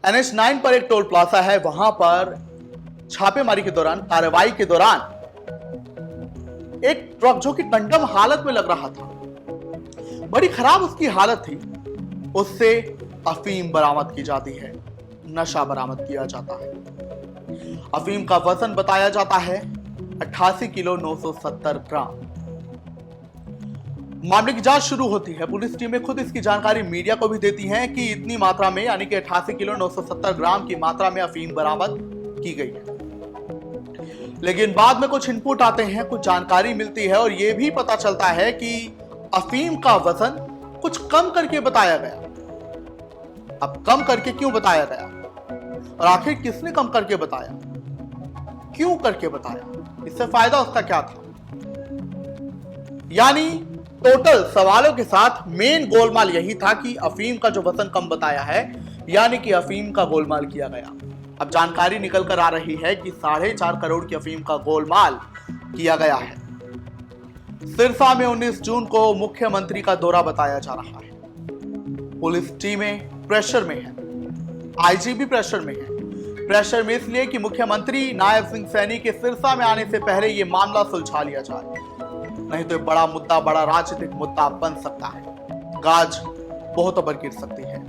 NH9 पर एक toll plaza है, वहां पर छापेमारी के दौरान, कार्रवाई के दौरान एक ट्रक जो कि कंडम हालत में लग रहा था, बड़ी खराब उसकी हालत थी, उससे अफीम बरामद की जाती है, नशा बरामद किया जाता है। अफीम का वजन बताया जाता है 88 किलो 970 ग्राम। मामले की जांच शुरू होती है। पुलिस टीमें खुद इसकी जानकारी मीडिया को भी देती हैं कि इतनी मात्रा में, यानी कि 88 किलो 970 ग्राम की मात्रा में अफीम बरामद की गई है। लेकिन बाद में कुछ इनपुट आते हैं, कुछ जानकारी मिलती है और यह भी पता चलता है कि अफीम का वजन कुछ कम करके बताया गया। अब कम करके क्यों बताया गया और आखिर किसने कम करके बताया, क्यों करके बताया, इससे फायदा उसका क्या था? यानी टोटल सवालों के साथ मेन गोलमाल यही था कि अफीम का जो वजन कम बताया है, यानी कि अफीम का गोलमाल किया गया। अब जानकारी निकल कर आ रही है कि 4.5 करोड़ की अफीम का गोलमाल किया गया है। सिरसा में 19 जून को मुख्यमंत्री का दौरा बताया जा रहा है। पुलिस टीमें प्रेशर में है, आईजी भी प्रेशर में है। प्रेशर में इसलिए कि मुख्यमंत्री नायब सिंह सैनी के सिरसा में आने से पहले यह मामला सुलझा लिया जाए, नहीं तो बड़ा मुद्दा, बड़ा राजनीतिक मुद्दा बन सकता है, गाज बहुत ऊपर गिर सकती है।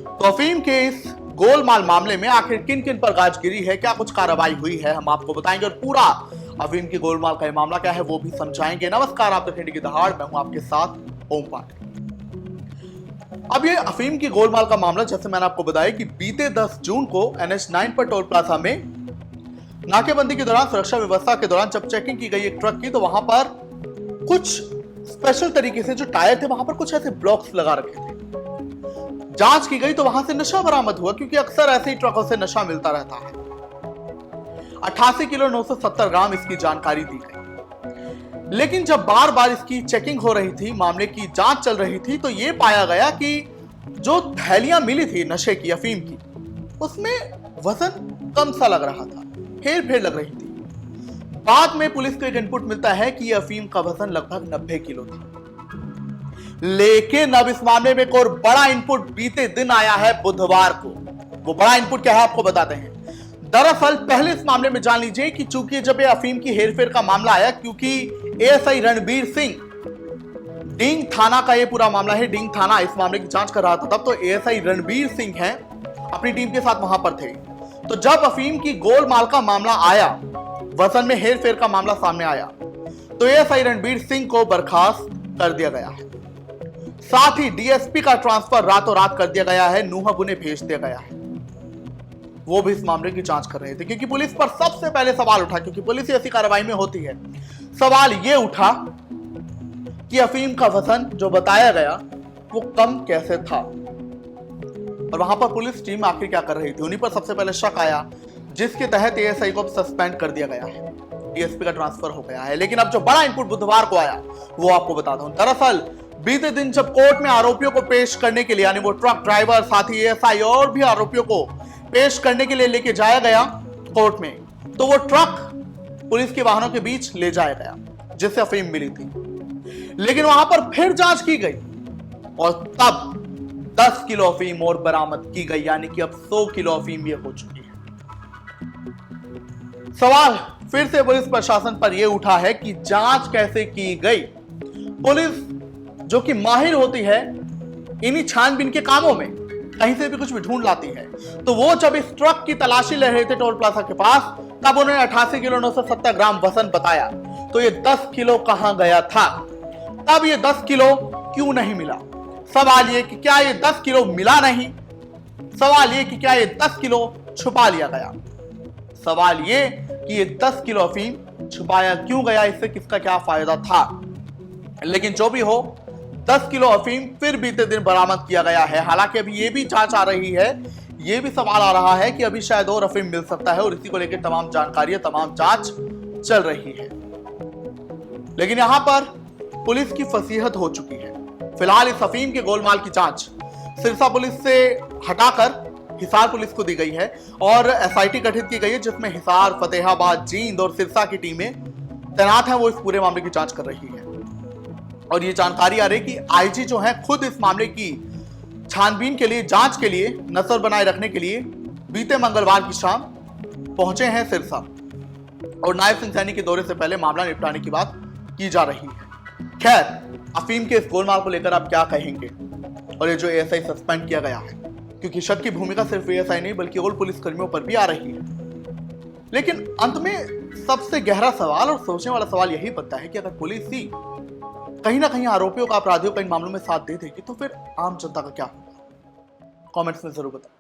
तो अफीम के इस गोलमाल मामले में आखिर किन किन पर गाज गिरी है, क्या कुछ कार्रवाई हुई है, हम आपको बताएंगे और पूरा अफीम की गोलमाल का मामला क्या है वो भी समझाएंगे। नमस्कार, आप देख रहे हैं दहाड़, मैं हूं आपके साथ ओम पाटिल। अब ये अफीम की गोलमाल का मामला, जैसे मैंने आपको बताया कि बीते 10 जून को NH9 पर टोल प्लाजा में नाकेबंदी के दौरान, सुरक्षा व्यवस्था के दौरान जब चेकिंग की गई एक ट्रक की, तो वहां पर कुछ स्पेशल तरीके से जो टायर थे वहां पर कुछ ऐसे ब्लॉक्स लगा रखे थे। जांच की गई तो वहां से नशा बरामद हुआ, क्योंकि अक्सर ऐसे ही ट्रकों से नशा मिलता रहता है। 88 किलो 970 ग्राम इसकी जानकारी दी गई। लेकिन जब बार बार इसकी चेकिंग हो रही थी, मामले की जांच चल रही थी, तो यह पाया गया कि जो थैलियां मिली थी नशे की, अफीम की, उसमें वजन कम सा लग रहा था, हेर फेर लग रही थी। बाद में पुलिस को एक इनपुट मिलता है कि अफीम का वजन लगभग 90 किलो था। लेकिन अब इस मामले में एक और बड़ा इनपुट बीते दिन आया है, बुधवार को। वो बड़ा इनपुट क्या है आपको बताते हैं। दरअसल पहले इस मामले में जान लीजिए कि चूंकि जब ये अफीम की हेरफेर का मामला आया, क्योंकि एएसआई रणबीर सिंह, डींग थाना का ये पूरा मामला है, डींग थाना इस मामले की जांच कर रहा था, तब तो एएसआई रणबीर सिंह हैं, अपनी टीम के साथ वहां पर थे। तो जब अफीम की गोलमाल का मामला आया, वजन में हेरफेर का मामला सामने आया, तो एएसआई रणबीर सिंह को बर्खास्त कर दिया गया है। साथ ही डीएसपी का ट्रांसफर रातों रात कर दिया गया है, नूंह उन्हें भेज दिया गया है। वो भी इस मामले की जांच कर रहे थे, क्योंकि पुलिस पर सबसे पहले सवाल उठा, क्योंकि पुलिस ऐसी कार्रवाई में होती है, सवाल ये उठा कि अफीम का वजन जो बताया गया वो कम कैसे था। और वहां पर पुलिस टीम आखिर क्या कर रही थी, उन्हीं पर सबसे पहले शक आया, जिसके तहत एएसआई को सस्पेंड कर दिया गया है, डीएसपी का ट्रांसफर हो गया है। लेकिन अब जो बड़ा इनपुट बुधवार को आया वो आपको बताता हूं। दरअसल बीते दिन जब कोर्ट में आरोपियों को पेश करने के लिए, यानी वो ट्रक ड्राइवर, साथी एएसआई और भी आरोपियों को पेश करने के लिए लेके जाया गया कोर्ट में, तो वो ट्रक पुलिस के वाहनों के बीच ले जाया गया जिससे अफीम मिली थी। लेकिन वहां पर फिर जांच की गई और तब 10 किलो अफीम और बरामद की गई, यानी कि अब 100 किलो अफीम ये हो चुकी है। सवाल फिर से पुलिस प्रशासन पर यह उठा है कि जांच कैसे की गई। पुलिस जो कि माहिर होती है इन्हीं छानबीन के कामों में, कहीं से भी कुछ भी ढूंढ लाती है, तो वो जब इस ट्रक की तलाशी ले रहे थे टोल प्लाजा के पास, तब उन्होंने 88 किलो 970 ग्राम वजन बताया। तो ये 10 किलो कहां गया था, तब ये 10 किलो क्यों नहीं मिला। सवाल ये कि क्या ये 10 किलो मिला नहीं, सवाल ये कि क्या ये 10 किलो छुपा लिया गया, सवाल ये कि ये 10 किलो अफीम छुपाया क्यों गया, इससे किसका क्या फायदा था। लेकिन जो भी हो, 10 किलो अफीम फिर बीते दिन बरामद किया गया है। हालांकि अभी ये भी जांच आ रही है, ये भी सवाल आ रहा है कि अभी शायद और अफीम मिल सकता है, और इसी को लेकर तमाम जानकारी, तमाम जांच चल रही है। लेकिन यहां पर पुलिस की फसीहत हो चुकी है। फिलहाल इस अफीम के गोलमाल की जांच सिरसा पुलिस से हटाकर हिसार पुलिस को दी गई है और एसआईटी गठित की गई है, जिसमें हिसार, फतेहाबाद, जींद और सिरसा की टीमें तैनात हैं। वो इस पूरे मामले की जांच कर रही है और ये जानकारी आ रही कि आईजी जो है खुद इस मामले की छानबीन के लिए, जांच के लिए, नजर बनाए रखने के लिए बीते मंगलवार की शाम पहुंचे हैं सिरसा और नायब सिंह सैनी के दौरे से पहले मामला निपटाने की बात की जा रही है। खैर, अफीम के इस गोलमाल को लेकर आप क्या कहेंगे? और ये जो एएसआई सस्पेंड किया गया है, क्योंकि शक की भूमिका सिर्फ एएसआई नहीं बल्कि और पुलिस कर्मियों पर भी आ रही है। लेकिन अंत में सबसे गहरा सवाल और सोचने वाला सवाल यही बनता है कि अगर पुलिस ही कहीं ना कहीं आरोपियों का, अपराधियों का इन मामलों में साथ दे देगी तो फिर आम जनता का क्या होगा? कमेंट्स में जरूर बताएं।